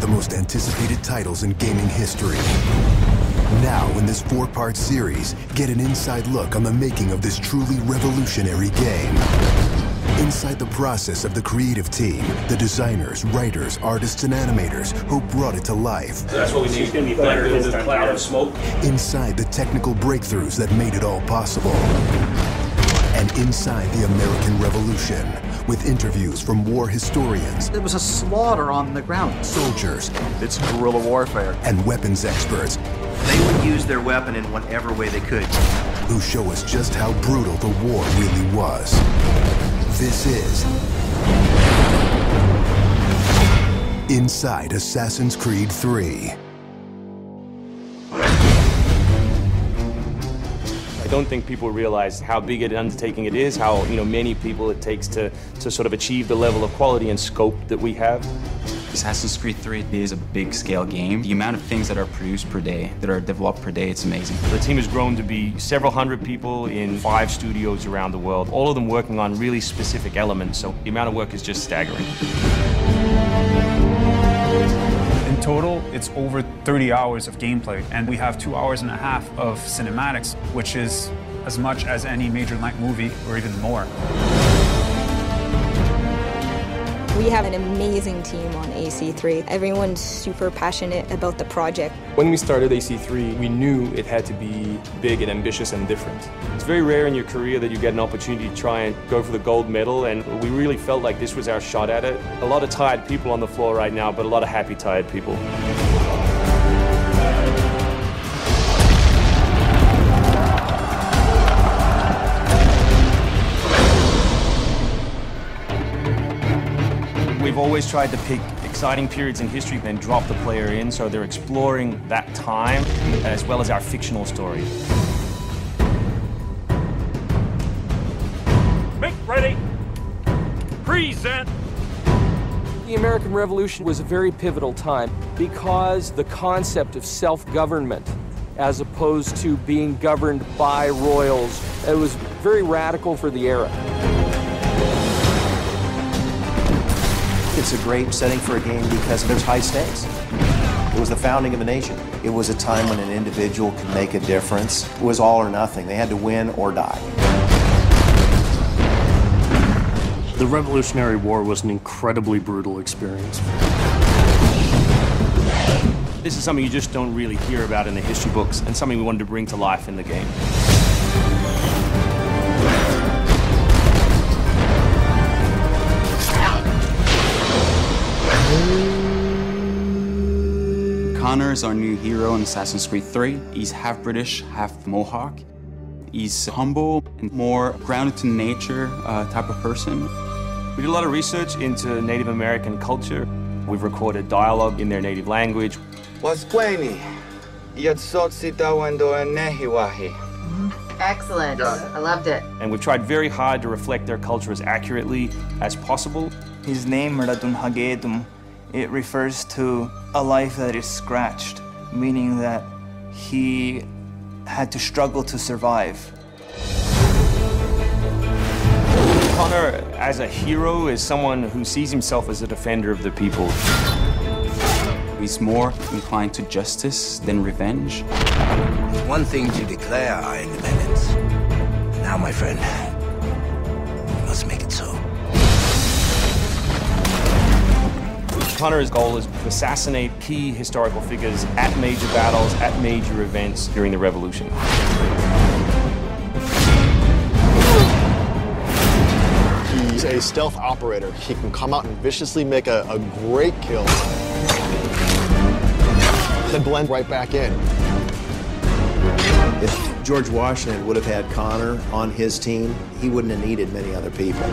the most anticipated titles in gaming history. Now, in this 4-part series, get an inside look on the making of this truly revolutionary game. Inside the process of the creative team, the designers, writers, artists, and animators who brought it to life. That's what we need. It's going to be better than the cloud of smoke. Inside the technical breakthroughs that made it all possible. And inside the American Revolution, with interviews from war historians. There was a slaughter on the ground. Soldiers. It's guerrilla warfare. And weapons experts. They would use their weapon in whatever way they could. Who show us just how brutal the war really was. This is Inside Assassin's Creed 3. I don't think people realize how big an undertaking it is, how many people it takes to sort of achieve the level of quality and scope that we have. Assassin's Creed 3 is a big-scale game. The amount of things that are produced per day, that are developed per day, it's amazing. The team has grown to be several hundred people in 5 studios around the world, all of them working on really specific elements, so the amount of work is just staggering. In total, it's over 30 hours of gameplay, and we have 2.5 hours of cinematics, which is as much as any major length movie, or even more. We have an amazing team on AC3. Everyone's super passionate about the project. When we started AC3, we knew it had to be big and ambitious and different. It's very rare in your career that you get an opportunity to try and go for the gold medal, and we really felt like this was our shot at it. A lot of tired people on the floor right now, but a lot of happy, tired people. We've always tried to pick exciting periods in history and drop the player in, so they're exploring that time as well as our fictional story. Make ready. Present. The American Revolution was a very pivotal time because the concept of self-government as opposed to being governed by royals, it was very radical for the era. It's a great setting for a game because there's high stakes. It was the founding of a nation. It was a time when an individual could make a difference. It was all or nothing. They had to win or die. The Revolutionary War was an incredibly brutal experience. This is something you just don't really hear about in the history books, and something we wanted to bring to life in the game. Connor is our new hero in Assassin's Creed 3. He's half British, half Mohawk. He's humble and more grounded to nature type of person. We did a lot of research into Native American culture. We've recorded dialogue in their native language. Excellent. I loved it. And we've tried very hard to reflect their culture as accurately as possible. His name, Radun Hagedum, it refers to a life that is scratched, meaning that he had to struggle to survive. Connor, as a hero, is someone who sees himself as a defender of the people. He's more inclined to justice than revenge. One thing to declare our independence. Now, my friend, we must make it so. Connor's goal is to assassinate key historical figures at major battles, at major events during the Revolution. He's a stealth operator. He can come out and viciously make a great kill, then blend right back in. If George Washington would have had Connor on his team, he wouldn't have needed many other people.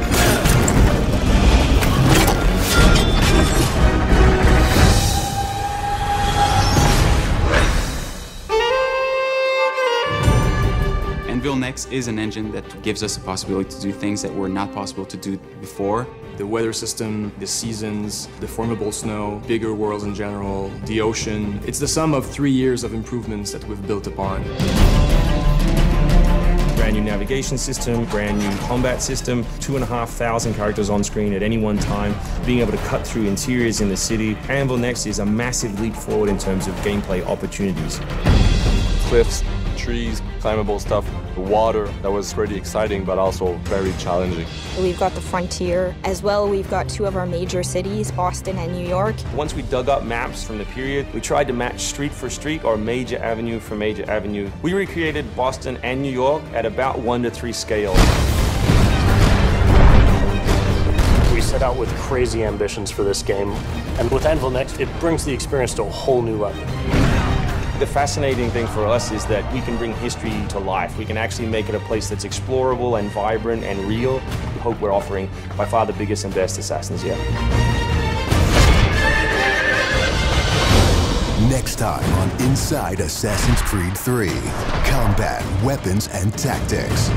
Anvil Next is an engine that gives us the possibility to do things that were not possible to do before. The weather system, the seasons, the formable snow, bigger worlds in general, the ocean. It's the sum of 3 years of improvements that we've built upon. Brand new new navigation system, brand new combat system, 2,500 characters on screen at any one time, being able to cut through interiors in the city. Anvil Next is a massive leap forward in terms of gameplay opportunities. Cliffs, trees, climbable stuff, the water, that was pretty exciting but also very challenging. We've got the frontier as well. We've got two of our major cities, Boston and New York. Once we dug up maps from the period, we tried to match street for street or major avenue for major avenue. We recreated Boston and New York at about 1:3 scale. We set out with crazy ambitions for this game, and with Anvil Next, it brings the experience to a whole new level. The fascinating thing for us is that we can bring history to life. We can actually make it a place that's explorable and vibrant and real. We hope we're offering by far the biggest and best Assassins yet. Next time on Inside Assassin's Creed 3, combat, weapons, and tactics.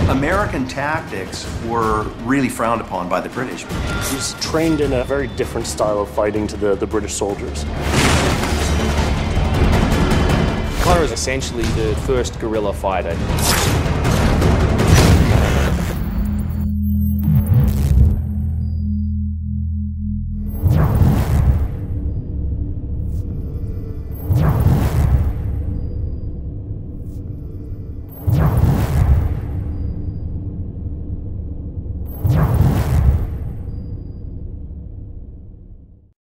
American tactics were really frowned upon by the British. He's trained in a very different style of fighting to the British soldiers. Connor is essentially the first guerrilla fighter.